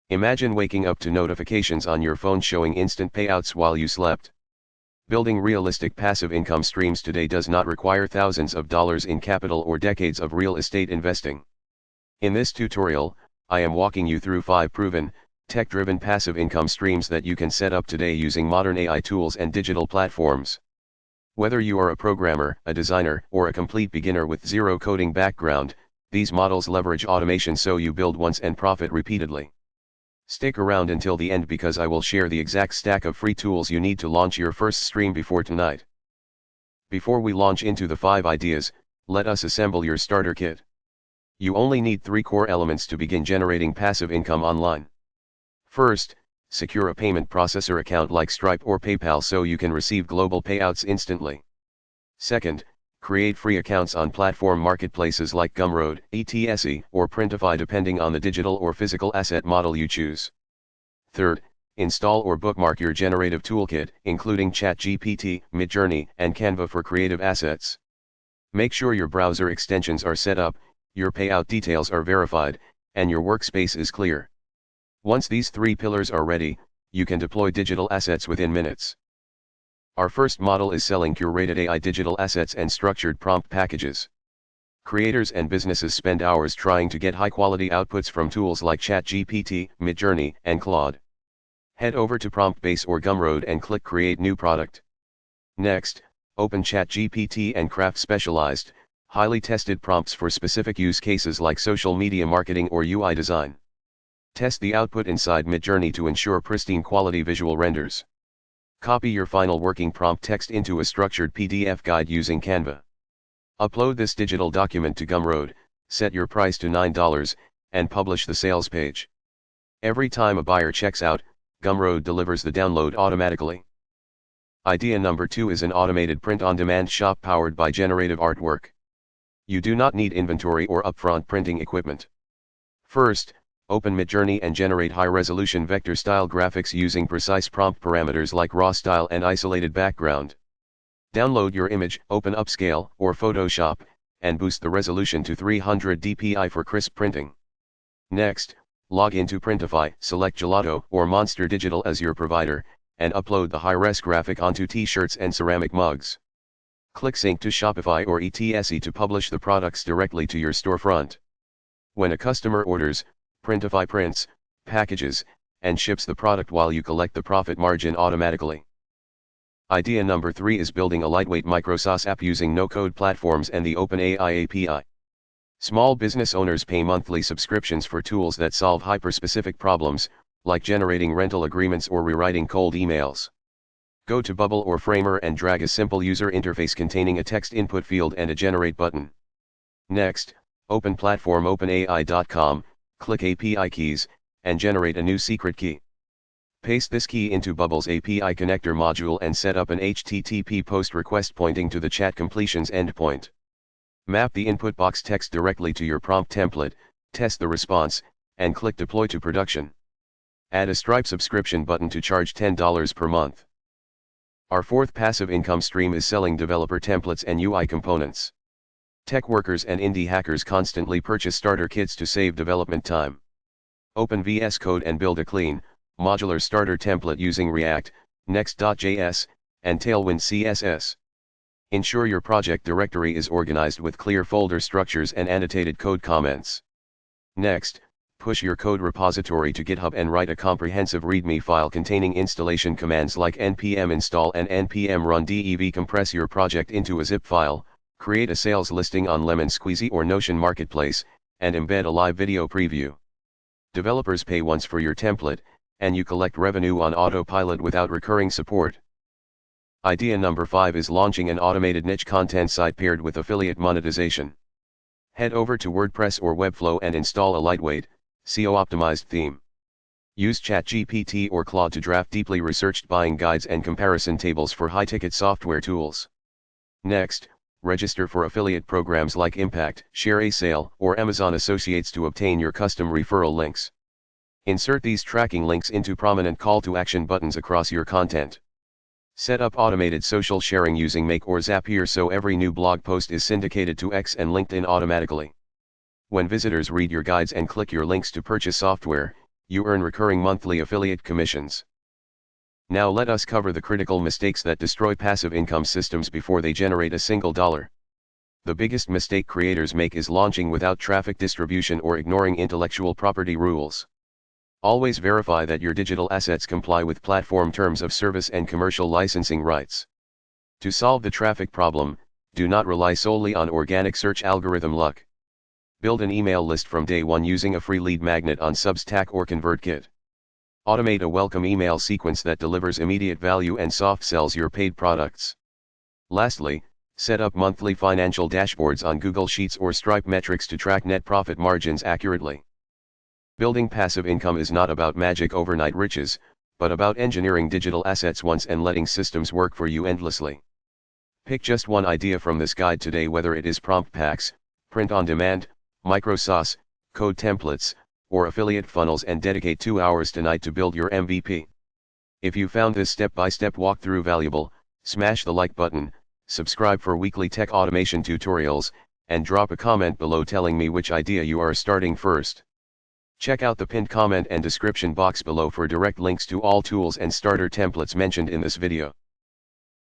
Imagine waking up to notifications on your phone showing instant payouts while you slept. Building realistic passive income streams today does not require thousands of dollars in capital or decades of real estate investing. In this tutorial, I am walking you through 5 proven, tech-driven passive income streams that you can set up today using modern AI tools and digital platforms. Whether you are a programmer, a designer, or a complete beginner with zero coding background, these models leverage automation so you build once and profit repeatedly. Stick around until the end because I will share the exact stack of free tools you need to launch your first stream before tonight. Before we launch into the 5 ideas, let us assemble your starter kit. You only need 3 core elements to begin generating passive income online. First, secure a payment processor account like Stripe or PayPal so you can receive global payouts instantly. Second, create free accounts on platform marketplaces like Gumroad, etc., or Printify depending on the digital or physical asset model you choose. Third, install or bookmark your generative toolkit, including ChatGPT, Midjourney, and Canva for creative assets. Make sure your browser extensions are set up, your payout details are verified, and your workspace is clear. Once these 3 pillars are ready, you can deploy digital assets within minutes. Our first model is selling curated AI digital assets and structured prompt packages. Creators and businesses spend hours trying to get high-quality outputs from tools like ChatGPT, Midjourney, and Claude. Head over to PromptBase or Gumroad and click Create New Product. Next, open ChatGPT and craft specialized, highly tested prompts for specific use cases like social media marketing or UI design. Test the output inside Midjourney to ensure pristine quality visual renders. Copy your final working prompt text into a structured PDF guide using Canva. Upload this digital document to Gumroad, set your price to $9, and publish the sales page. Every time a buyer checks out, Gumroad delivers the download automatically. Idea number 2 is an automated print-on-demand shop powered by generative artwork. You do not need inventory or upfront printing equipment. First, open Midjourney and generate high-resolution vector-style graphics using precise prompt parameters like raw style and isolated background. Download your image, open Upscale or Photoshop, and boost the resolution to 300 dpi for crisp printing. Next, log into Printify, select Gelato or Monster Digital as your provider, and upload the high-res graphic onto t-shirts and ceramic mugs. Click Sync to Shopify or etc. to publish the products directly to your storefront. When a customer orders, Printify prints, packages, and ships the product while you collect the profit margin automatically. Idea number 3 is building a lightweight Micro-SaaS app using no-code platforms and the OpenAI API. Small business owners pay monthly subscriptions for tools that solve hyper-specific problems, like generating rental agreements or rewriting cold emails. Go to Bubble or Framer and drag a simple user interface containing a text input field and a generate button. Next, open platform OpenAI.com, click API keys, and generate a new secret key. Paste this key into Bubble's API connector module and set up an HTTP post request pointing to the chat completions endpoint. Map the input box text directly to your prompt template, test the response, and click Deploy to production. Add a Stripe subscription button to charge $10 per month. Our 4th passive income stream is selling developer templates and UI components. Tech workers and indie hackers constantly purchase starter kits to save development time. Open VS Code and build a clean, modular starter template using React, Next.js, and Tailwind CSS. Ensure your project directory is organized with clear folder structures and annotated code comments. Next, push your code repository to GitHub and write a comprehensive README file containing installation commands like npm install and npm run dev. Compress your project into a zip file, create a sales listing on Lemon Squeezy or Notion Marketplace, and embed a live video preview. Developers pay once for your template, and you collect revenue on autopilot without recurring support. Idea number 5 is launching an automated niche content site paired with affiliate monetization. Head over to WordPress or Webflow and install a lightweight, SEO-optimized theme. Use ChatGPT or Claude to draft deeply researched buying guides and comparison tables for high-ticket software tools. Next, register for affiliate programs like Impact, Share a Sale, or Amazon Associates to obtain your custom referral links. Insert these tracking links into prominent call-to-action buttons across your content. Set up automated social sharing using Make or Zapier so every new blog post is syndicated to X and LinkedIn automatically. When visitors read your guides and click your links to purchase software, You earn recurring monthly affiliate commissions. Now let us cover the critical mistakes that destroy passive income systems before they generate a single dollar. The biggest mistake creators make is launching without traffic distribution or ignoring intellectual property rules. Always verify that your digital assets comply with platform terms of service and commercial licensing rights. To solve the traffic problem, do not rely solely on organic search algorithm luck. Build an email list from day one using a free lead magnet on Substack or ConvertKit. Automate a welcome email sequence that delivers immediate value and soft sells your paid products. Lastly, set up monthly financial dashboards on Google Sheets or Stripe metrics to track net profit margins accurately. Building passive income is not about magic overnight riches, but about engineering digital assets once and letting systems work for you endlessly. Pick just one idea from this guide today, whether it is prompt packs, print on demand, Micro-SaaS, code templates, or affiliate funnels, and dedicate 2 hours tonight to build your MVP. If you found this step-by-step walkthrough valuable, smash the like button, subscribe for weekly tech automation tutorials, and drop a comment below telling me which idea you are starting first. Check out the pinned comment and description box below for direct links to all tools and starter templates mentioned in this video.